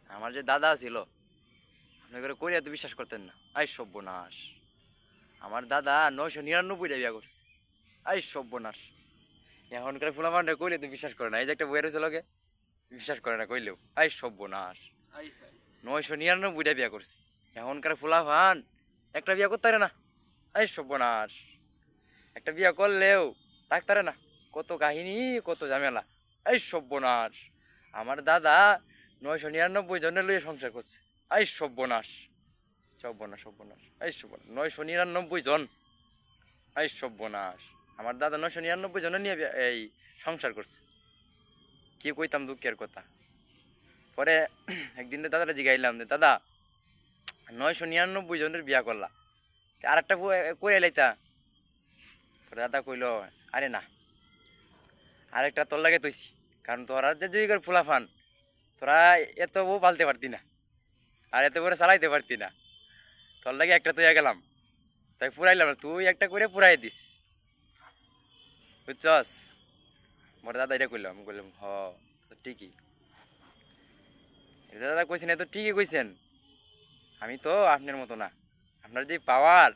আমার যে দাদা ছিল, আপনি করে করিয়া তো বিশ্বাস করতেন না। আই সর্বনাশ, আমার দাদা 999টা বিয়া করছে। আই সর্বনাশ, এখনকার ফুলাফানটা কইলে তো বিশ্বাস করে না। এই যে একটা বইয়ের হয়েছে লোকে বিশ্বাস করে না কইলেও। আই সর্বনাশ, 999টা বিয়া করছে। এখনকার ফুলাফান একটা বিয়া করতে পারে না। আই সর্বনাশ, একটা বিয়া করলেও রাখতে পারে না। কত কাহিনী, কত ঝামেলা। এই সর্বনাশ, আমার দাদা 999 জনের লইয়ে সংসার করছে। আই সর্বনাশ, সর্বনাশ সর্বনাশ, এই সর্বনাশ, 999 জন। এই সর্বনাশ, আমার দাদা 999 জনের নিয়ে এই সংসার করছে। কি কইতাম দুঃখের কথা। পরে একদিন দাদাটা জিগাইলাম যে দাদা, 999 জনের বিয়া করলা, আর একটা কই লাইতা? দাদা কইল, আরে না, আরেকটা তোর লাগে তৈছি। কারণ তোরা যে জুইকার ফুলাফান, তোরা এত বউ পালতে পারতি না, আর এত করে চালাইতে পারতি না। তোর লাগে একটা তৈয়া গেলাম, তাই পুরাইলাম না, তুই একটা করে পুরাই দিস, বুঝছস? মোর দাদা এটা কইলাম, আমি কইলাম হ ঠিকই। দাদা কইছেন এত ঠিকই কইছেন, আমি তো আপনার মতো না, আপনার যে পাওয়ার